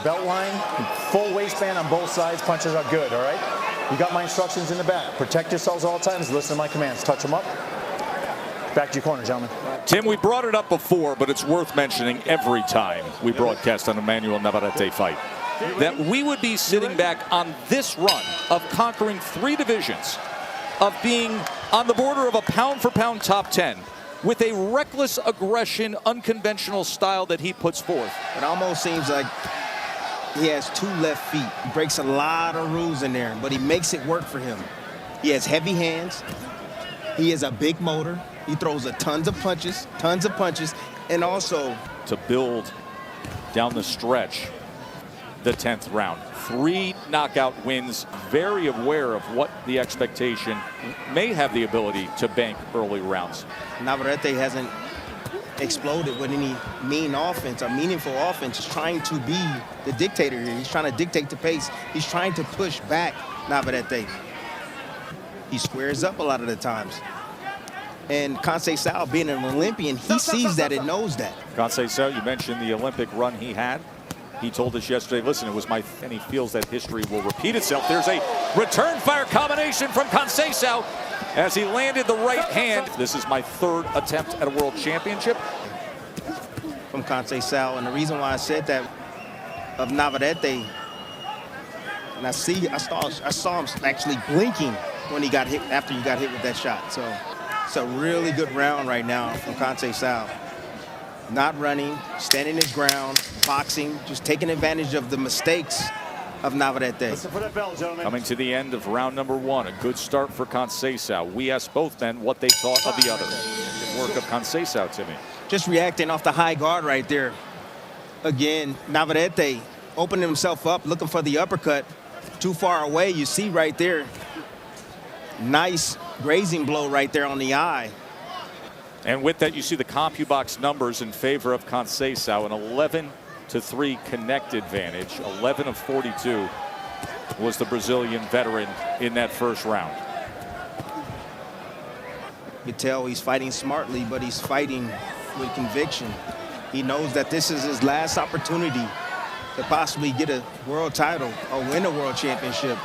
belt line, full waistband on both sides. Punches are good, all right? You got my instructions in the back. Protect yourselves all times. Listen to my commands. Touch them up. Back to your corner, gentlemen. Tim, we brought it up before, but it's worth mentioning every time we broadcast an Emanuel Navarrete fight, that we would be sitting back on this run of conquering 3 divisions, of being on the border of a pound-for-pound top 10, with a reckless aggression, unconventional style that he puts forth. It almost seems like he has 2 left feet. He breaks a lot of rules in there, but he makes it work for him. He has heavy hands. He is a big motor. He throws tons of punches, and also to build down the stretch the 10th round. 3 knockout wins, very aware of what the expectation may have the ability to bank early rounds. Navarrete hasn't exploded with any mean offense or meaningful offense. He's trying to be the dictator here. He's trying to dictate the pace. He's trying to push back Navarrete. He squares up a lot of the times. And Conceicao, being an Olympian, he sees that and knows that. Conceicao, you mentioned the Olympic run he had. He told us yesterday, listen, it was my, and he feels that history will repeat itself. There's a return fire combination from Conceicao as he landed the right hand. This is my 3rd attempt at a world championship. From Conceicao, and the reason why I said that of Navarrete, and I saw him actually blinking when he got hit, after he got hit with that shot. So it's a really good round right now from Conceicao. Not running, standing his ground, boxing, just taking advantage of the mistakes of Navarrete. Listen for that bell, gentlemen. Coming to the end of round number 1, a good start for Conceicao. We asked both men what they thought of the other. Good work of Conceicao, Timmy. Just reacting off the high guard right there. Again, Navarrete opening himself up, looking for the uppercut. Too far away, you see right there. Nice grazing blow right there on the eye. And with that, you see the CompuBox numbers in favor of Conceicao, an 11-3 connect advantage. 11 of 42 was the Brazilian veteran in that first round. You tell he's fighting smartly, but he's fighting with conviction. He knows that this is his last opportunity to possibly get a world title or win a world championship.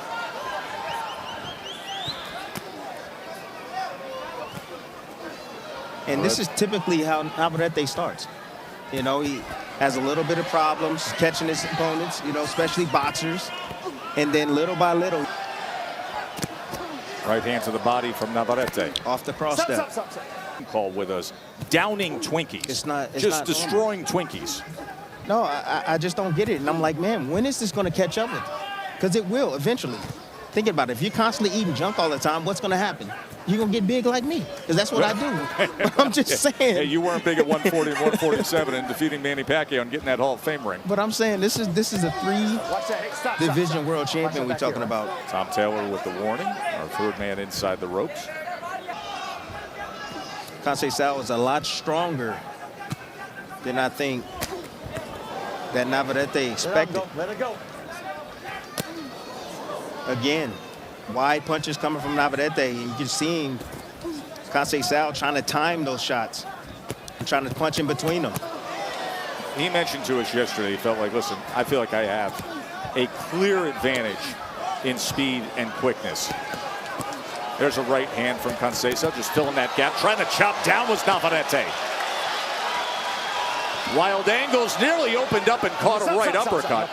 And this is typically how Navarrete starts. You know, he has a little bit of problems catching his opponents, you know, especially boxers. And then little by little. Right hand to the body from Navarrete. Off the cross step. Call with us. Downing Twinkies. It's not destroying Twinkies. No, I just don't get it. And I'm like, man, when is this going to catch up with? Because it will eventually. Think about it. If you're constantly eating junk all the time, what's going to happen? You're going to get big like me, because that's what I do. But I'm just saying. Hey, you weren't big at 140 and 147 and defeating Manny Pacquiao and getting that Hall of Fame ring. But I'm saying this is a 3-division world champion we're talking about. Tom Taylor with the warning, our 3rd man inside the ropes. Conceicao is a lot stronger than I think that Navarrete expected. Let it go. Again, wide punches coming from Navarrete, and you can see him, Conceicao, trying to time those shots and trying to punch in between them. He mentioned to us yesterday, he felt like, listen, I feel like I have a clear advantage in speed and quickness. There's a right hand from Conceicao, just filling that gap. Trying to chop down was Navarrete. Wild angles, nearly opened up and caught a right uppercut.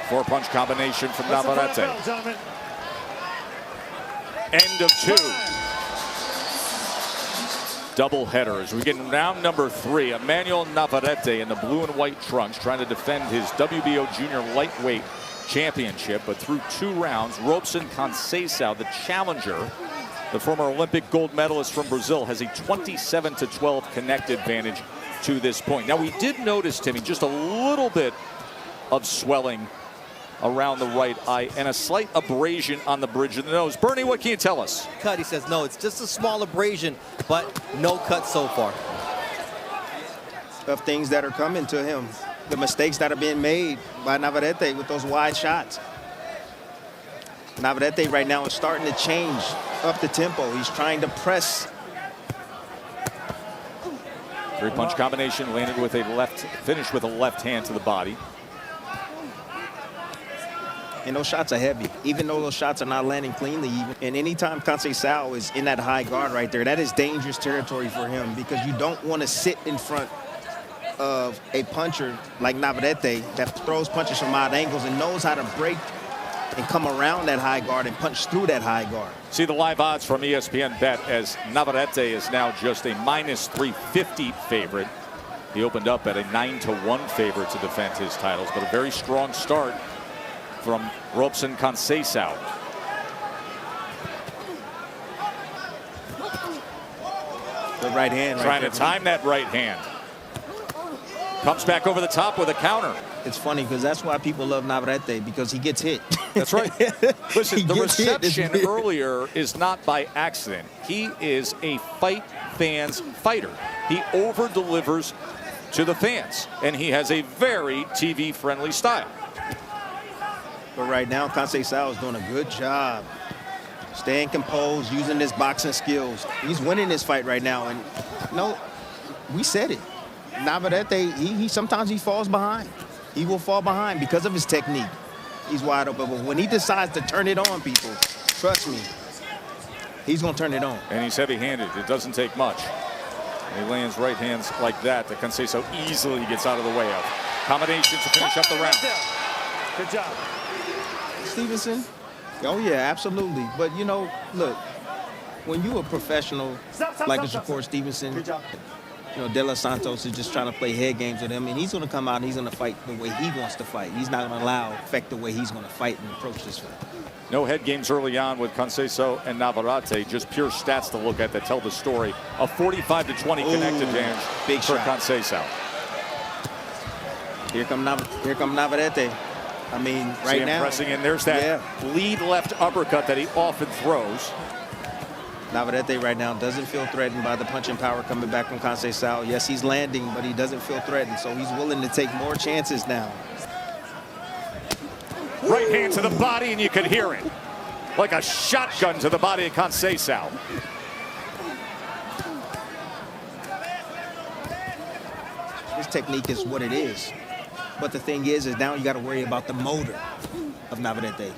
4-punch combination from Navarrete. End of 2. Double headers. We get round number 3. Emanuel Navarrete in the blue and white trunks trying to defend his WBO junior lightweight championship. But through 2 rounds, Robson Conceicao, the challenger, the former Olympic gold medalist from Brazil, has a 27-12 connect advantage to this point. Now, we did notice, Timmy, just a little bit of swelling around the right eye and a slight abrasion on the bridge of the nose. Bernie, what can you tell us? Cut, he says no, it's just a small abrasion, but no cut so far. Of things that are coming to him, the mistakes that are being made by Navarrete with those wide shots. Navarrete right now is starting to change up the tempo. He's trying to press Three-punch combination landed with a finished with a left hand to the body. And those shots are heavy, even though those shots are not landing cleanly. And anytime Conceicao is in that high guard right there, that is dangerous territory for him because you don't want to sit in front of a puncher like Navarrete that throws punches from odd angles and knows how to break and come around that high guard and punch through that high guard. See the live odds from ESPN Bet as Navarrete is now just a -350 favorite. He opened up at a 9-1 favorite to defend his titles, but a very strong start from Robson Conceicao. The right hand. Trying to time that right hand. Comes back over the top with a counter. It's funny because that's why people love Navarrete, because he gets hit. That's right. Listen, the reception earlier is not by accident. He is a fight fans fighter. He over-delivers to the fans, and he has a very TV-friendly style. But right now, Conceicao is doing a good job staying composed, using his boxing skills. He's winning this fight right now, and no, we said it. Navarrete, he sometimes he falls behind. He will fall behind because of his technique. He's wide open, but when he decides to turn it on, people, trust me, he's going to turn it on. And he's heavy-handed. It doesn't take much. And he lands right hands like that Conceicao easily gets out of the way of. Combination to finish up the round. Good job. Stevenson? Oh, yeah, absolutely. But, you know, look, when you're a professional like a Shakur Stevenson, you know, De Los Santos is just trying to play head games with him, and he's going to come out and he's going to fight the way he wants to fight. He's not going to affect the way he's going to fight and approach this fight. No head games early on with Conceicao and Navarrete, just pure stats to look at that tell the story. A 45-20 connect advantage big for shot. Conceicao. Here come Navarrete. I mean, right now. Pressing in. There's that lead left uppercut that he often throws. Navarrete right now doesn't feel threatened by the punching power coming back from Conceicao. Yes, he's landing, but he doesn't feel threatened, so he's willing to take more chances now. Right hand to the body, and you can hear it. Like a shotgun to the body of Conceicao. His technique is what it is. But the thing is now you got to worry about the motor of Navarrete.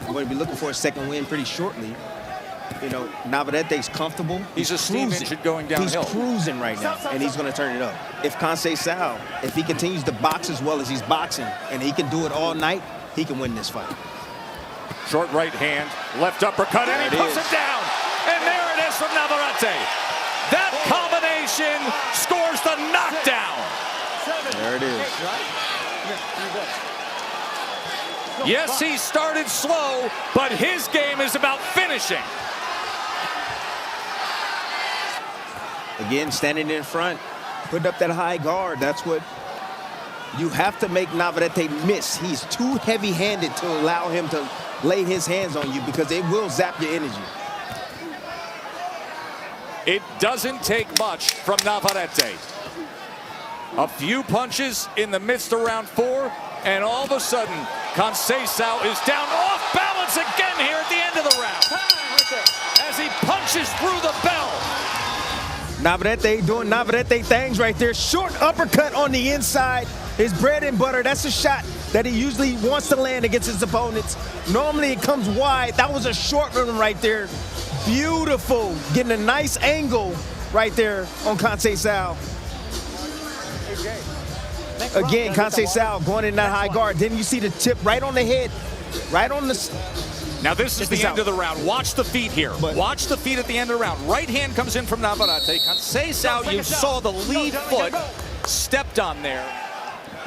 We're going to be looking for a second win pretty shortly. You know, Navarrete's comfortable. He's a steam engine going downhill. He's cruising right now, and he's going to turn it up. If Conceicao, if he continues to box as well as he's boxing, and he can do it all night, he can win this fight. Short right hand, left uppercut, and he puts it down. And there it is from Navarrete. That combination scores the knockdown. There it is. Yes, he started slow, but his game is about finishing. Again, standing in front, putting up that high guard. That's what you have to make Navarrete miss. He's too heavy-handed to allow him to lay his hands on you because it will zap your energy. It doesn't take much from Navarrete. A few punches in the midst of round 4, and all of a sudden, Conceicao is down off balance again here at the end of the round. As he punches through the bell. Navarrete doing Navarrete things right there. Short uppercut on the inside. His bread and butter. That's a shot that he usually wants to land against his opponents. Normally it comes wide. That was a short one right there. Beautiful. Getting a nice angle right there on Conceicao. Again, Conceicao going in that high guard. Then you see the tip right on the head, right on the... Now this is the end of the round. Watch the feet here. Watch the feet at the end of the round. Right hand comes in from Navarrete. Conceicao, you saw the lead foot stepped on there.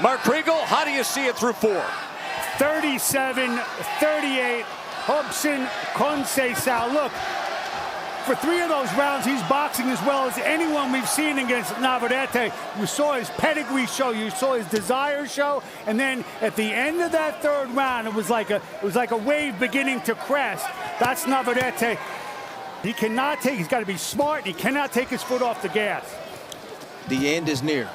Mark Kriegel, how do you see it through 4? 37-38, Robson Conceicao. Look, for 3 of those rounds, he's boxing as well as anyone we've seen against Navarrete. You saw his pedigree show, you saw his desire show, and then at the end of that 3rd round, it was like a wave beginning to crest. That's Navarrete. He cannot take. He's got to be smart. He cannot take his foot off the gas. The end is near.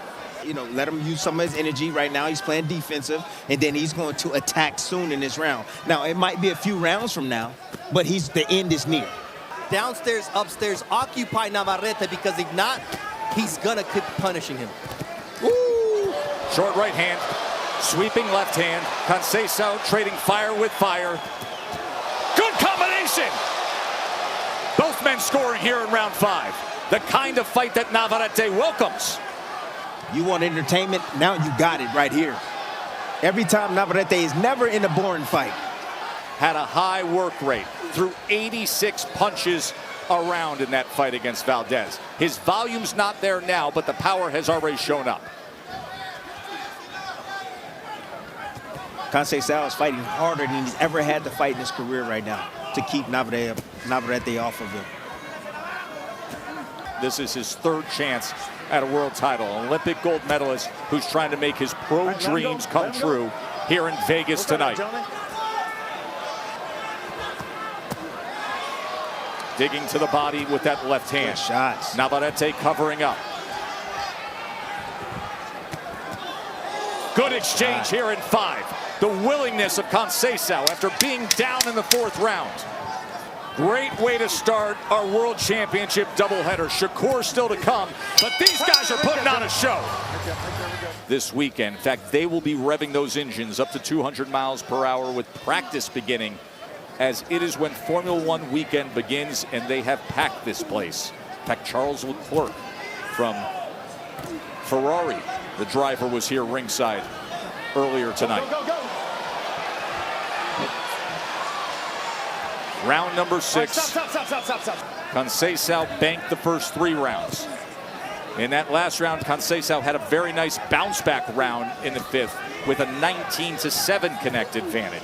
You know, let him use some of his energy. Right now, he's playing defensive, and then he's going to attack soon in this round. Now, it might be a few rounds from now, but the end is near. Downstairs, upstairs, occupy Navarrete, because if not, he's gonna keep punishing him. Ooh. Short right hand, sweeping left hand. Conceicao trading fire with fire. Good combination. Both men scoring here in round 5. The kind of fight that Navarrete welcomes. You want entertainment? Now you got it right here. Every time Navarrete is never in a boring fight. Had a high work rate, threw 86 punches around in that fight against Valdez. His volume's not there now, but the power has already shown up. Conceicao is fighting harder than he's ever had to fight in his career right now to keep Navarrete off of him. This is his 3rd chance at a world title. An Olympic gold medalist who's trying to make his pro dreams come true here in Vegas tonight. Digging to the body with that left hand. Good shots. Navarrete covering up. Good exchange here in 5. The willingness of Conceicao after being down in the 4th round. Great way to start our World Championship doubleheader. Shakur still to come, but these guys are putting on a show this weekend. In fact, they will be revving those engines up to 200 miles per hour with practice beginning, as it is when Formula One weekend begins, and they have packed this place. In fact, Charles Leclerc from Ferrari, the driver, was here ringside earlier tonight. Round number 6. Conceicao banked the first 3 rounds. In that last round, Conceicao had a very nice bounce back round in the 5th with a 19-7 connect advantage.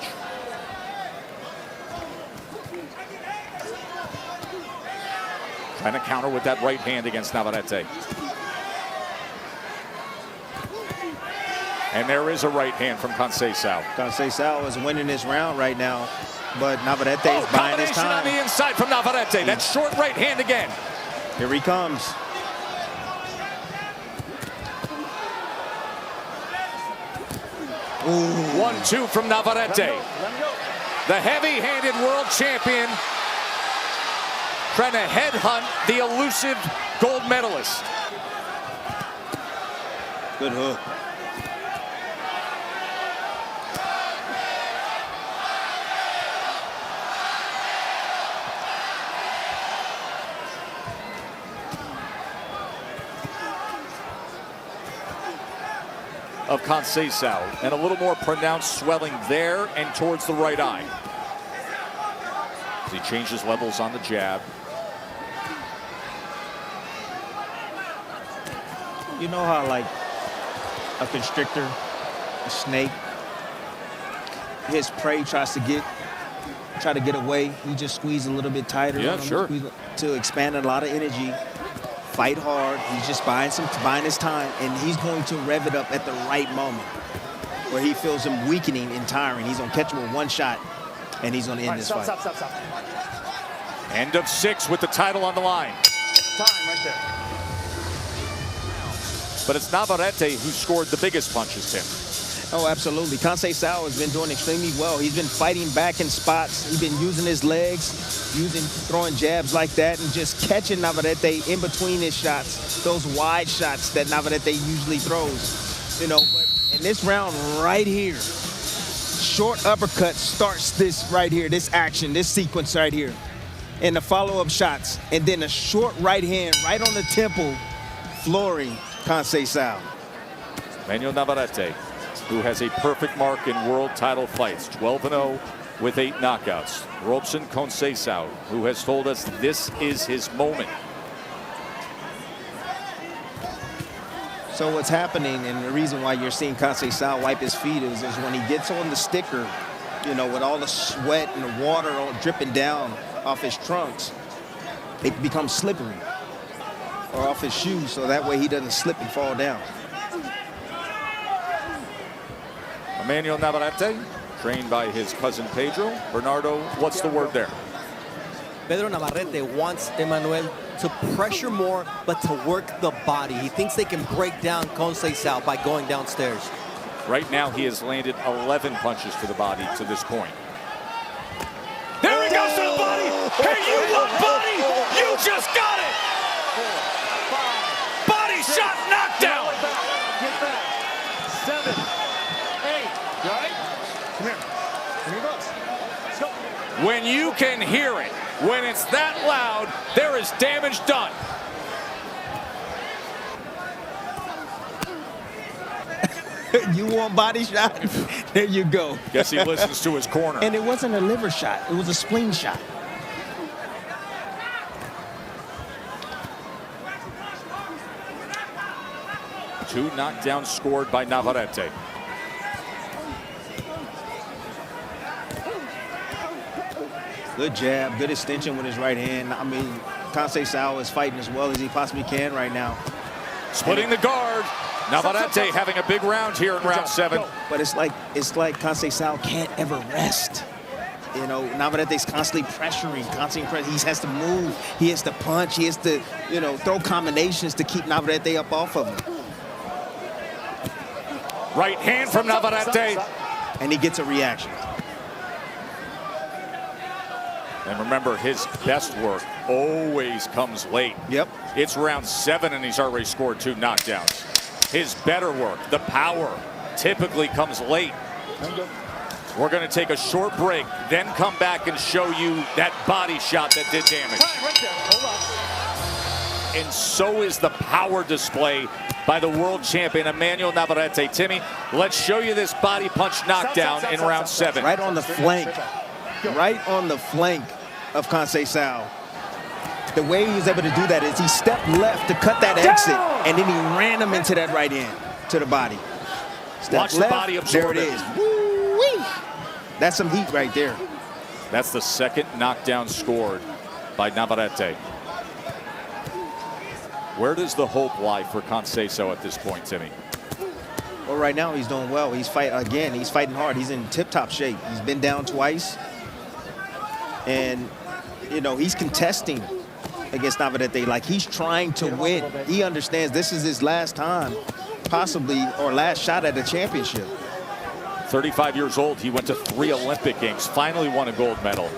Trying to counter with that right hand against Navarrete. And there is a right hand from Conceicao. Conceicao is winning this round right now, but Navarrete is buying his time. On the inside from Navarrete. That short right hand again. Here he comes. Ooh. 1-2 from Navarrete. The heavy-handed world champion trying to headhunt the elusive gold medalist. Good hook. Of Conceicao, and a little more pronounced swelling there and towards the right eye. As he changes levels on the jab. You know how, like, a constrictor, a snake, his prey tries to get away. You just squeeze a little bit tighter. Yeah, sure. To expand a lot of energy. Fight hard. He's just buying his time, and he's going to rev it up at the right moment where he feels him weakening and tiring. He's going to catch him with 1 shot, and he's going to end this fight. Stop. End of 6 with the title on the line. Time right there. But it's Navarrete who scored the biggest punches, Tim. Oh, absolutely. Conceicao has been doing extremely well. He's been fighting back in spots. He's been using his legs, throwing jabs like that, and just catching Navarrete in between his shots, those wide shots that Navarrete usually throws. You know, but in this round right here, short uppercut starts this right here, this action, this sequence right here. And the follow-up shots, and then a short right hand right on the temple, flooring Conceicao. Emanuel Navarrete, who has a perfect mark in world title fights, 12-0 with 8 knockouts. Robson Conceicao, who has told us this is his moment. So what's happening, and the reason why you're seeing Conceicao wipe his feet is when he gets on the sticker, you know, with all the sweat and the water all dripping down off his trunks, it becomes slippery, or off his shoes, so that way he doesn't slip and fall down. Emanuel Navarrete, trained by his cousin Pedro. Bernardo, what's the word there? Pedro Navarrete wants Emanuel to pressure more, but to work the body. He thinks they can break down Conceicao by going downstairs. Right now, he has landed 11 punches to the body to this point. There he goes to the body! Hey, you want body? You just got it! When you can hear it, when it's that loud, there is damage done. You want body shot? There you go. Guess he listens to his corner. And it wasn't a liver shot. It was a spleen shot. Two knockdowns scored by Navarrete. Good jab, good extension with his right hand. I mean, Conceicao is fighting as well as he possibly can right now. Splitting the guard. Navarrete having a big round here in round 7. But it's like Conceicao can't ever rest. You know, Navarrete's constantly pressuring, he has to move, he has to punch, he has to, you know, throw combinations to keep Navarrete up off of him. Right hand from Navarrete. And he gets a reaction. And remember, his best work always comes late. Yep. It's round 7 and he's already scored 2 knockdowns. His better work, the power, typically comes late. We're going to take a short break, then come back and show you that body shot that did damage. And so is the power display by the world champion, Emanuel Navarrete. Timmy, let's show you this body punch knockdown in round 7. Right on the flank. Right on the flank of Conceicao. The way he was able to do that is he stepped left to cut that exit, and then he ran him into that right hand to the body. Watch the body absorb there it is. Woo-wee. That's some heat right there. That's the second knockdown scored by Navarrete. Where does the hope lie for Conceicao at this point, Timmy? Well, right now he's doing well. He's fighting hard. He's in tip-top shape. He's been down twice. And, you know, he's contesting against Navarrete like he's trying to win. He understands this is his last time, possibly, or last shot at a championship. 35 years old, he went to 3 Olympic Games, finally won a gold medal.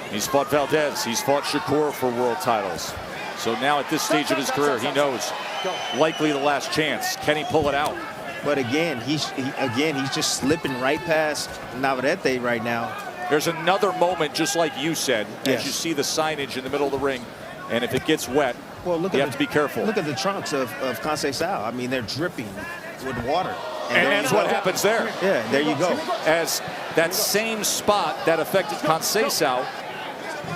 He's fought Valdez, he's fought Shakur for world titles. So now at this stage of his career, he knows likely the last chance. Can he pull it out? But again, he's just slipping right past Navarrete right now. There's another moment, just like you said, Yes. as you see the signage in the middle of the ring, and if it gets wet, Well, look you at have to be careful. Look at the trunks of Conceicao. I mean, they're dripping with water. And that's what happens there. Yeah, there you go. As that same spot that affected Conceicao.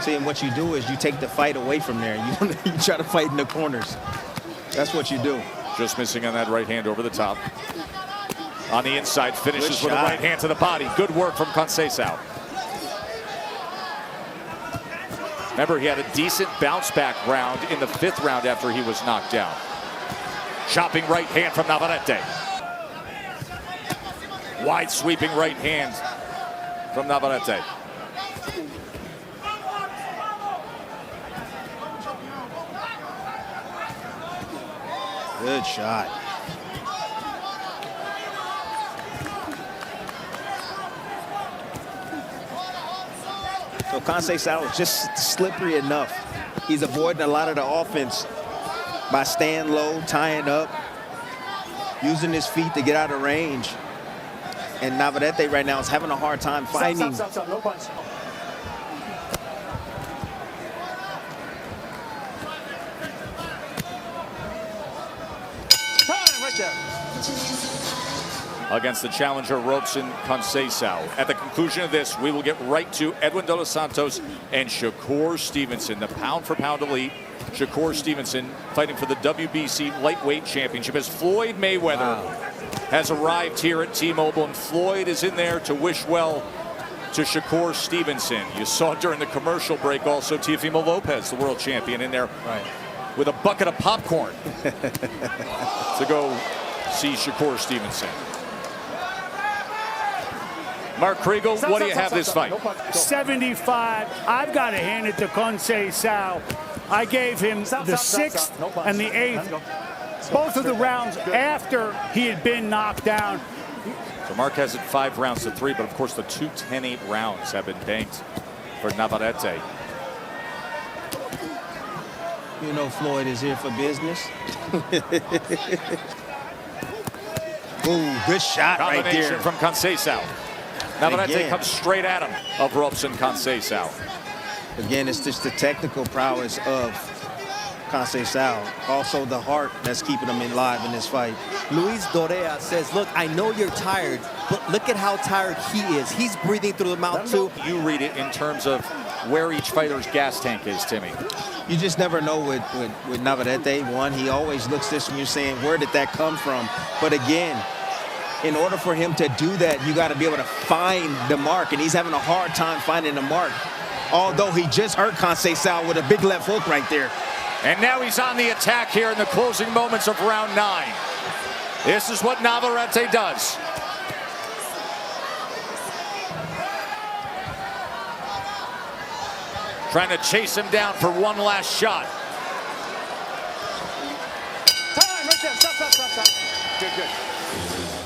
See, and what you do is you take the fight away from there. You try to fight in the corners. That's what you do. Just missing on that right hand over the top. On the inside, finishes with a shot. right hand to the body. Good work from Conceicao. Remember, he had a decent bounce back round in the 5th round after he was knocked down. Chopping right hand from Navarrete. Wide sweeping right hand from Navarrete. Good shot. So Conceicao is just slippery enough. He's avoiding a lot of the offense by staying low, tying up, using his feet to get out of range. And Navarrete right now is having a hard time finding. Stop, no punch. Time, right there. Against the challenger, Robson Conceicao. At the conclusion of this, we will get right to Edwin De Los Santos and Shakur Stevenson, the pound-for-pound elite. Shakur Stevenson fighting for the WBC lightweight championship as Floyd Mayweather has arrived here at T-Mobile, and Floyd is in there to wish well to Shakur Stevenson. You saw during the commercial break also Teofimo Lopez, the world champion, in there with a bucket of popcorn to go see Shakur Stevenson. Mark Kriegel, what do you have this fight? 75. I've got to hand it to Conceicao. I gave him the 6th and the 8th. Both of the rounds after he had been knocked down. So Mark has it 5 rounds to 3, but of course the 2 10-8 rounds have been banked for Navarrete. You know Floyd is here for business. Ooh, good shot right Combination there. from Conceicao. Navarrete Again. comes straight at him of Robson Conceicao. Again, it's just the technical prowess of Conceicao. Also the heart that's keeping him alive in this fight. Luis Dorea says, look, I know you're tired, but look at how tired he is. He's breathing through the mouth too. You read it in terms of where each fighter's gas tank is, Timmy. You just never know with Navarrete. One, he always looks this and you're saying, where did that come from? But again, in order for him to do that, you got to be able to find the mark, and he's having a hard time finding the mark. Although he just hurt Conceicao with a big left hook right there. And now he's on the attack here in the closing moments of round 9. This is what Navarrete does. Trying to chase him down for one last shot. Time right there. Stop. Good.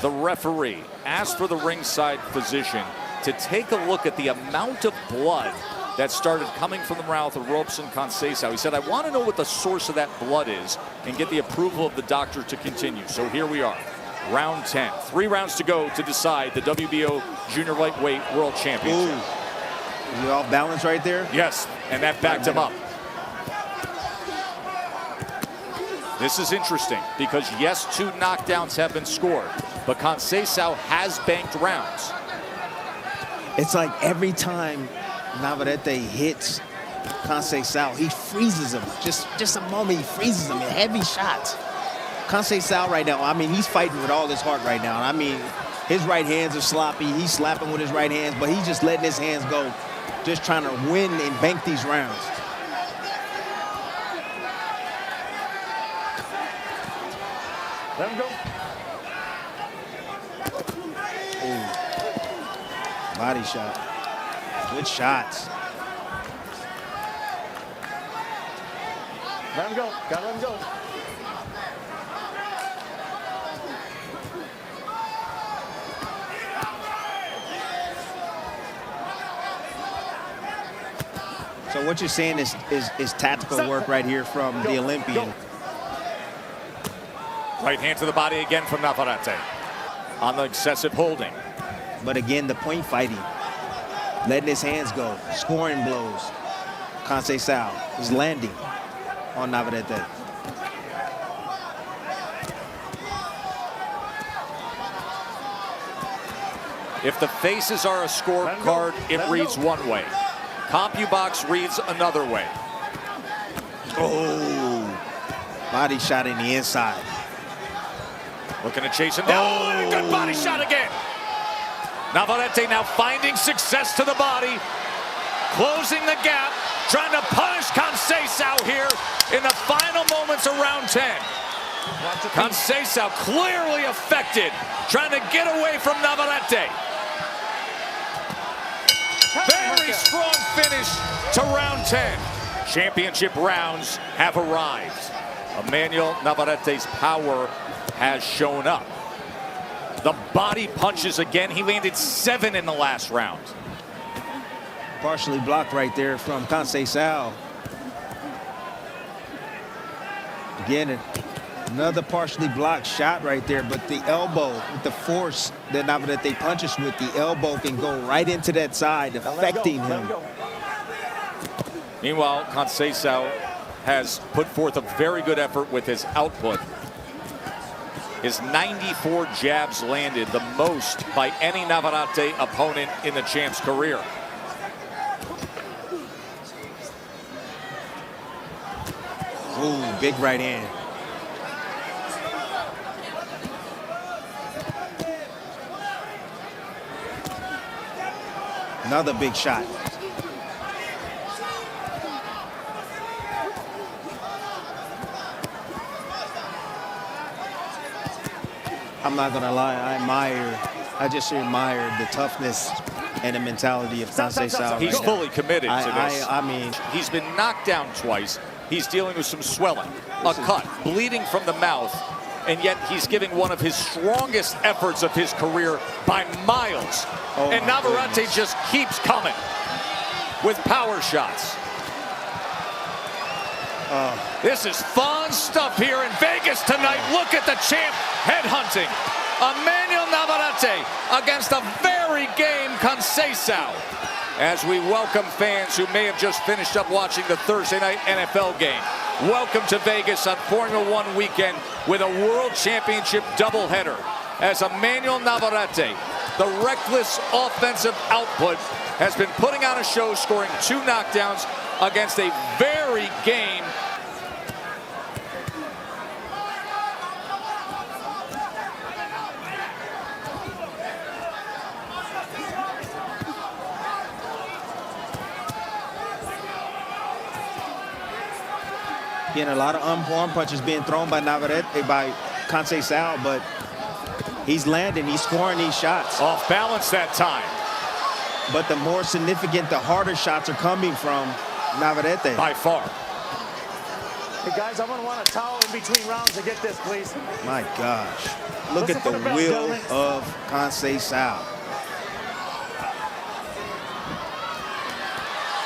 The referee asked for the ringside physician to take a look at the amount of blood that started coming from the mouth of Robson Conceicao. He said, I want to know what the source of that blood is and get the approval of the doctor to continue. So here we are, round 10. 3 rounds to go to decide the WBO Junior Lightweight World Championship. Ooh. You off balance right there? Yes, and that backed him up. This is interesting because, yes, 2 knockdowns have been scored, but Conceicao has banked rounds. It's like every time Navarrete hits Conceicao, he freezes him. Just a moment, he freezes him in heavy shots. Conceicao right now, I mean, he's fighting with all his heart right now. I mean, his right hands are sloppy. He's slapping with his right hands, but he's just letting his hands go, just trying to win and bank these rounds. Let him go. Ooh. Body shot. Good shots. Let him go. Gotta let him go. So what you're saying is tactical work right here from the Olympian. Right hand to the body again from Navarrete on the excessive holding. But again, the point fighting, letting his hands go, scoring blows. Conceicao is landing on Navarrete. If the faces are a scorecard, it reads one way. CompuBox reads another way. Oh, body shot in the inside. Looking to chase him down. Oh, good body shot again. Navarrete now finding success to the body, closing the gap, trying to punish Conceicao here in the final moments of round 10. Conceicao clearly affected, trying to get away from Navarrete. Very strong finish to round 10. Championship rounds have arrived. Emanuel Navarrete's power has shown up. The body punches again. He landed 7 in the last round. Partially blocked right there from Conceicao. Again, another partially blocked shot right there, but the elbow, with the force that Navarrete punches with, the elbow can go right into that side, affecting him. Meanwhile, Conceicao has put forth a very good effort with his output. His 94 jabs landed, the most by any Navarrete opponent in the champ's career. Ooh, big right hand. Another big shot. I'm not gonna lie, I just admire the toughness and the mentality of Conceicao. He's right now. fully committed to this. I mean, he's been knocked down twice. He's dealing with some swelling, a cut, bleeding from the mouth, and yet he's giving one of his strongest efforts of his career by miles. Oh, and Navarrete just keeps coming with power shots. This is fun stuff here in Vegas tonight. Look at the champ headhunting. Emanuel Navarrete against a very game Conceicao. As we welcome fans who may have just finished up watching the Thursday night NFL game. Welcome to Vegas on Formula One weekend with a World Championship doubleheader. As Emanuel Navarrete, the reckless offensive output, has been putting on a show, scoring 2 knockdowns against a very game Getting a lot of unformed punches being thrown by Navarrete, by Conceicao, but he's landing, he's scoring these shots. Off balance that time. But the more significant, the harder shots are coming from Navarrete. By far. Hey guys, I'm gonna want a towel in between rounds to get this, please. My gosh. Look Listen at the for the bell, will gentlemen. of Conceicao.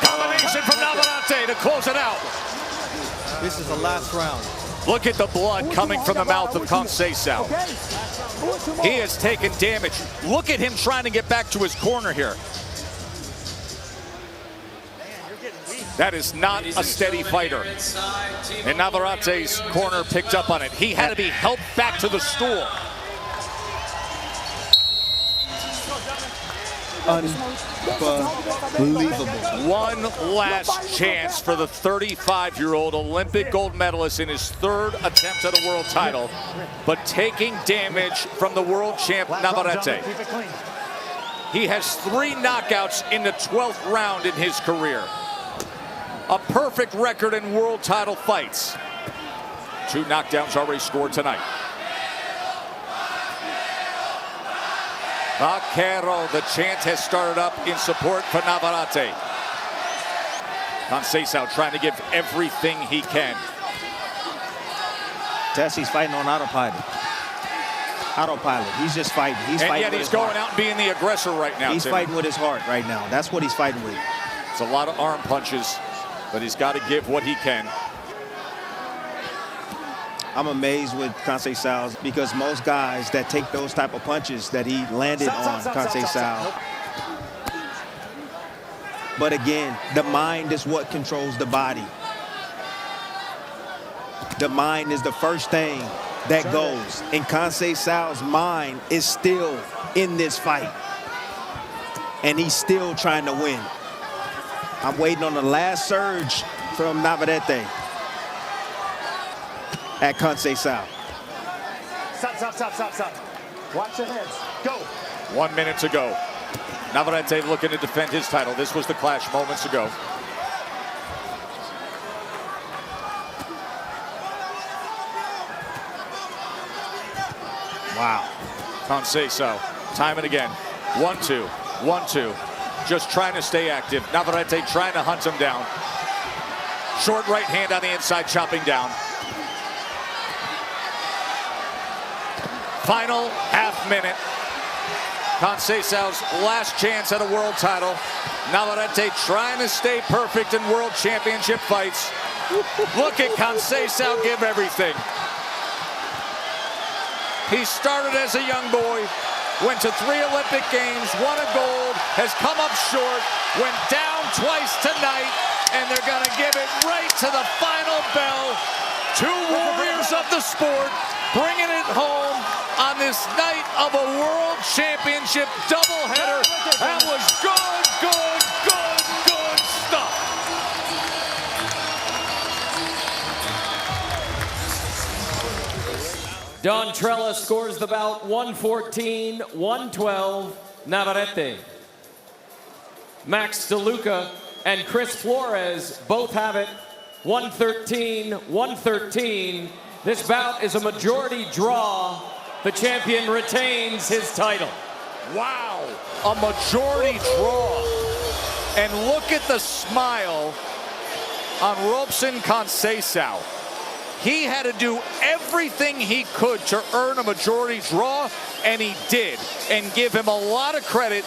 Combination from Navarrete to close it out. This is the last round. Look at the blood coming from the mouth of Conceicao. He has taken damage. Look at him trying to get back to his corner here. That is not a steady fighter. And Navarrete's corner picked up on it. He had to be helped back to the stool. Unbelievable. One last chance for the 35-year-old Olympic gold medalist in his 3rd attempt at a world title, but taking damage from the world champ Navarrete. Keep it clean. He has 3 knockouts in the 12th round in his career. A perfect record in world title fights. 2 knockdowns already scored tonight. Vaquero, the chant has started up in support for Navarrete. Conceicao trying to give everything he can. Tessie's fighting on autopilot. Autopilot. He's just fighting. He's And fighting yet with he's his going heart. out and being the aggressor right now. He's Tim. fighting with his heart right now. That's what he's fighting with. It's a lot of arm punches, but he's got to give what he can. I'm amazed with Conceicao because most guys that take those type of punches that he landed on Conceicao. But again, the mind is what controls the body. The mind is the first thing that goes. And Conceicao's mind is still in this fight. And he's still trying to win. I'm waiting on the last surge from Navarrete at Conceicao. Stop. Watch the heads. Go. 1 minute to go. Navarrete looking to defend his title. This was the clash moments ago. Wow. Conceicao, time and again. 1-2, 1-2. Just trying to stay active. Navarrete trying to hunt him down. Short right hand on the inside, chopping down. Final half minute. Conceicao's last chance at a world title. Navarrete trying to stay perfect in world championship fights. Look at Conceicao give everything. He started as a young boy, went to 3 Olympic Games, won a gold, has come up short, went down twice tonight, and they're gonna give it right to the final bell. 2 warriors of the sport bringing it home on this night of a world championship doubleheader. That was good stuff. Don Trella scores the bout 114-112, Navarrete. Max DeLuca and Chris Flores both have it 113-113. This bout is a majority draw. The champion retains his title. Wow, a majority draw. And look at the smile on Robson Conceicao. He had to do everything he could to earn a majority draw, and he did. And give him a lot of credit